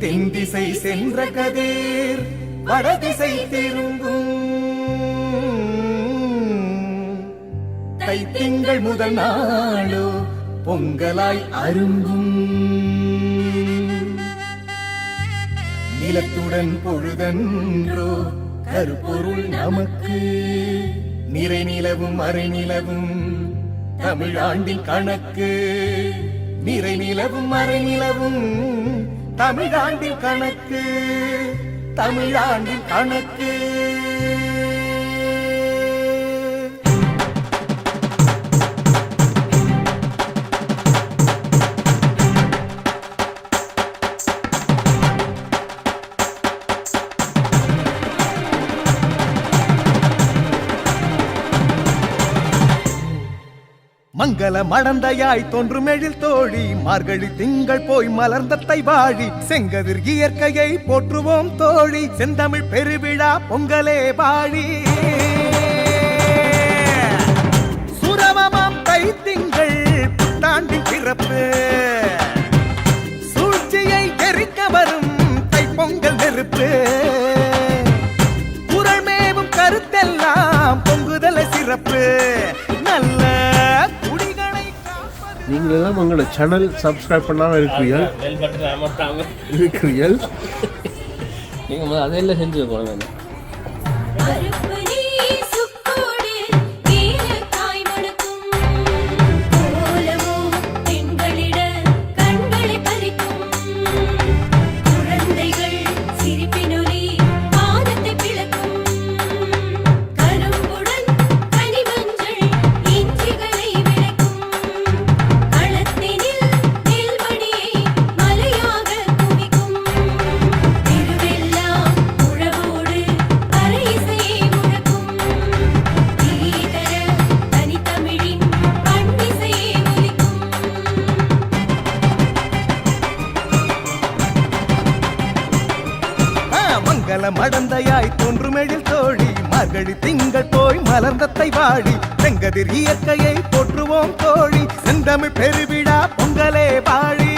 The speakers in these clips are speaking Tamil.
தென் திசை சென்ற கதிர் வடதிசை திரும்பும் தைத்திங்கள் முதல் நாளோ பொங்கலாய் அரும்பும் நிலத்துடன் பொழுதன்றோ கருப்பொருள் நமக்கு நிறை நிலவும் அரை நிலவும் தமிழாண்டின் கணக்கு நிறை நிலவும் அரை நிலவும் தமிழாண்டின் கணக்கு தமிழாண்டின் கணக்கு மங்கள மடந்தையாய் தோன்றும் எழில் தோழி மார்கழி திங்கள் போய் மலர்ந்தத்தை வாழி செங்கதிர் இயற்கையை போற்றுவோம் தோழி செந்தமிழ் பெருவிழா பொங்கலே வாழி சுரவமாம் தை திங்கள் புத்தாண்டின் பிறப்பு சூழ்ச்சியை எரிக்க வரும் தை பொங்கல் நெருப்பு குரல் மேவும் கருத்தெல்லாம் பொங்குதல சிறப்பு நல்ல நீங்கள் எல்லாம் உங்களோட சேனல் சப்ஸ்கிரைப் பண்ணாமல் இருக்கிறீர்கள் நீங்கள் அதெல்லாம் செஞ்சு போகணும். மடந்தையாய் தோன்றும் எழில் தோழி மார்கழி திங்கள் போய் மலர்ந்தத்தை வாழி செங்கதிர் இயற்கையை போற்றுவோம் தோழி செந்தமிழ் பெருவிழா பொங்கலே வாழி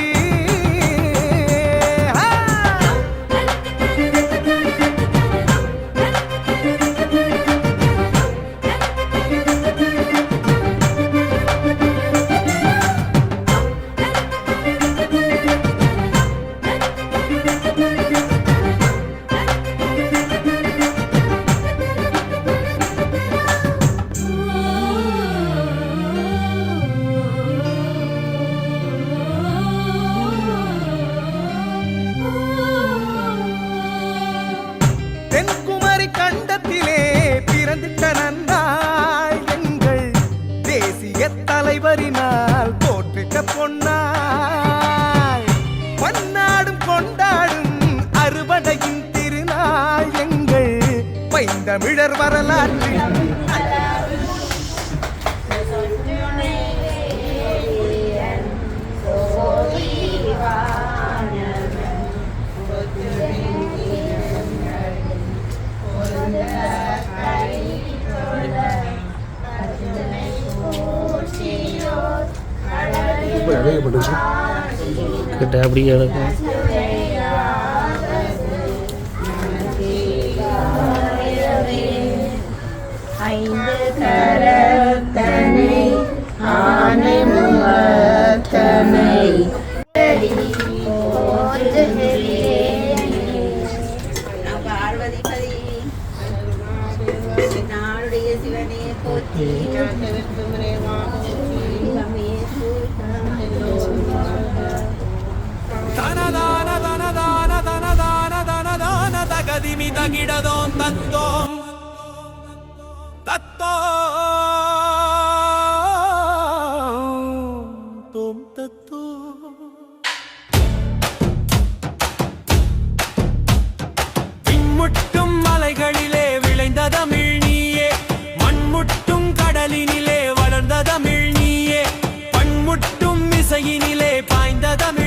தென்குமரி கண்டத்திலே பிறந்திட்ட நன்னாள் எங்கள் தேசிய தலைவரினால் போற்றிட்ட பொன்னாள் பன்னாடும் கொண்டாடும் அறுவடையின் திருநாள் எங்கள் பைந்தமிழர் வரலாற்றில் கிட்ட அப்படி எனக்கு ஐந்து கரத்தனை ஆனை முகத்தனை பார்வதிபதி நாளுடைய சிவனே போற்றி தகிடதோம் தத்தோம் தத்தோ தோம் தத்தோ விண்முட்டும் மலைகளிலே விளைந்த தமிழ் நீயே மண்முட்டும் கடலினிலே வளர்ந்த தமிழ் நீயே பண்முட்டும் இசையினிலே பாய்ந்த தமிழ்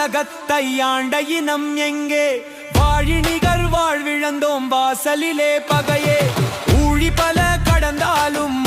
உலகத்தை ஆண்ட இனம் எங்கே வாழினிகர் வாழ்விழந்தோம் வாசலிலே பகையே ஊழி பல கடந்தாலும்